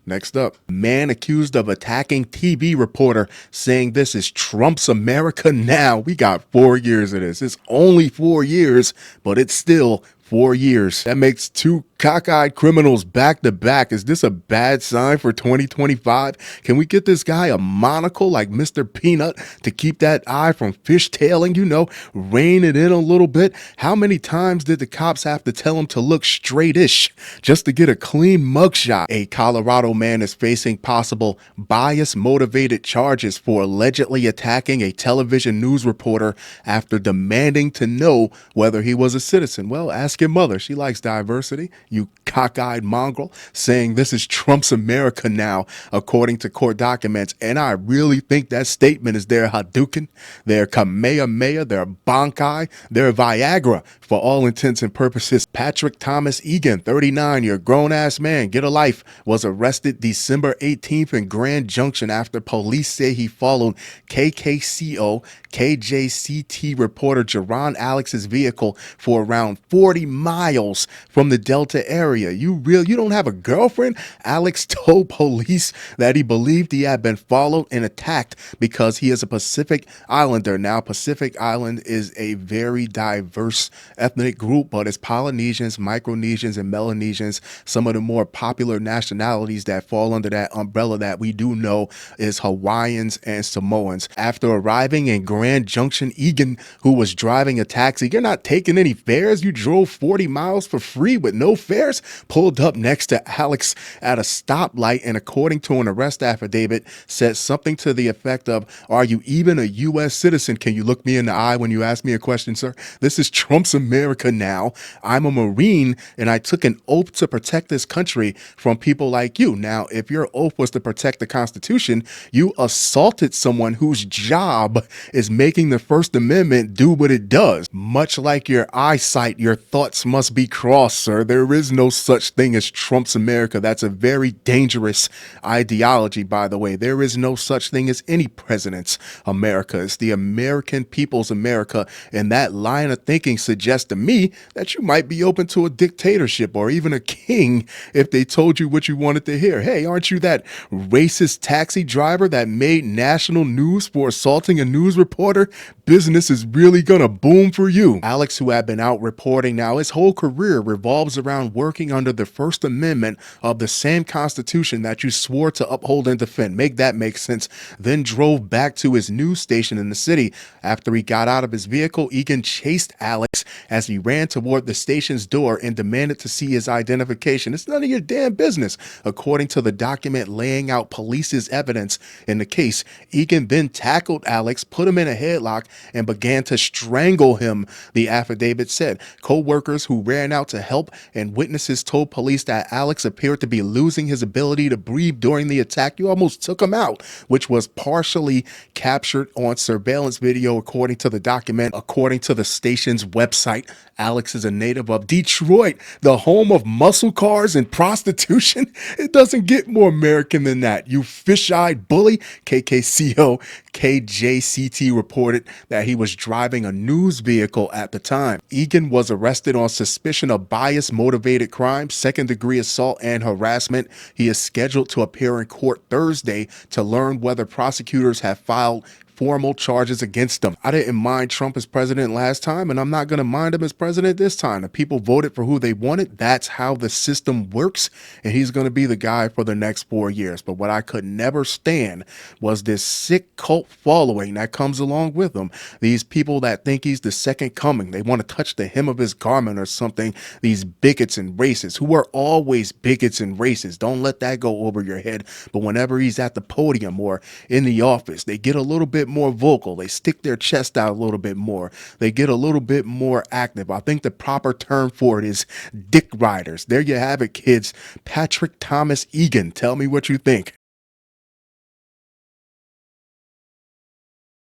Next up, man accused of attacking TV reporter saying this is Trump's America now. We got 4 years of this. It's only 4 years, but it's still 4 years. That makes two cockeyed criminals back to back. Is this a bad sign for 2025? Can we get this guy a monocle like Mr. Peanut to keep that eye from fishtailing, rein it in a little bit? How many times did the cops have to tell him to look straightish just to get a clean mugshot? A Colorado man is facing possible bias-motivated charges for allegedly attacking a television news reporter after demanding to know whether he was a citizen. Well, ask your mother. She likes diversity. You cockeyed mongrel, saying this is Trump's America now, according to court documents. And I really think that statement is their Hadouken, their Kamehameha, their Bankai, their Viagra for all intents and purposes. Patrick Thomas Egan, 39, you're a grown-ass man, get a life, was arrested December 18th in Grand Junction after police say he followed KKCO KJCT reporter Jerron Alex's vehicle for around 40 miles from the Delta area. You don't have a girlfriend? Alex told police that he believed he had been followed and attacked because he is a Pacific Islander. Now, Pacific Island is a very diverse ethnic group, but it's Polynesians, Micronesians, and Melanesians, some of the more popular nationalities that fall under that umbrella that we do know is Hawaiians and Samoans. After arriving in Grand Junction, Egan, who was driving a taxi, you're not taking any fares, you drove 40 miles for free with no fares, pulled up next to Alex at a stoplight and, according to an arrest affidavit, said something to the effect of, "Are you even a U.S. citizen? Can you look me in the eye when you ask me a question, sir? This is Trump's America now. I'm a Marine and I took an oath to protect this country from people like you." Now, if your oath was to protect the Constitution, you assaulted someone whose job is making the First Amendment do what it does. Much like your eyesight, your thoughts must be crossed, sir. There is no such thing as Trump's America. That's a very dangerous ideology, by the way. There is no such thing as any president's America. It's the American people's America. And that line of thinking suggests to me that you might be open to a dictatorship or even a king if they told you what you wanted to hear. Hey, aren't you that racist taxi driver that made national news for assaulting a news reporter? Business is really gonna boom for you. Alex, who had been out reporting now, his whole career revolves around working under the First Amendment of the same Constitution that you swore to uphold and defend. Make that make sense. Then drove back to his news station in the city. After he got out of his vehicle, Egan chased Alex as he ran toward the station's door and demanded to see his identification. It's none of your damn business. According to the document laying out police's evidence in the case, Egan then tackled Alex, put him in a headlock, and began to strangle him, the affidavit said. Co-workers who ran out to help and witnesses told police that Alex appeared to be losing his ability to breathe during the attack. You almost took him out, which was partially captured on surveillance video, according to the document. According to the station's website, Alex is a native of Detroit, the home of muscle cars and prostitution. It doesn't get more American than that, you fish-eyed bully. KKCO KJCT reported that he was driving a news vehicle at the time. Egan was arrested on suspicion of bias-motivated crime, second-degree assault, and harassment. He is scheduled to appear in court Thursday to learn whether prosecutors have filed formal charges against him. I didn't mind Trump as president last time, and I'm not going to mind him as president this time. The people voted for who they wanted. That's how the system works, and he's going to be the guy for the next 4 years. But what I could never stand was this sick cult following that comes along with him. These people that think he's the second coming. They want to touch the hem of his garment or something. These bigots and racists who are always bigots and racists. Don't let that go over your head. But whenever he's at the podium or in the office, they get a little bit more vocal. They stick their chest out a little bit more. They get a little bit more active. I think the proper term for it is dick riders. There you have it, kids. Patrick Thomas Egan. Tell me what you think.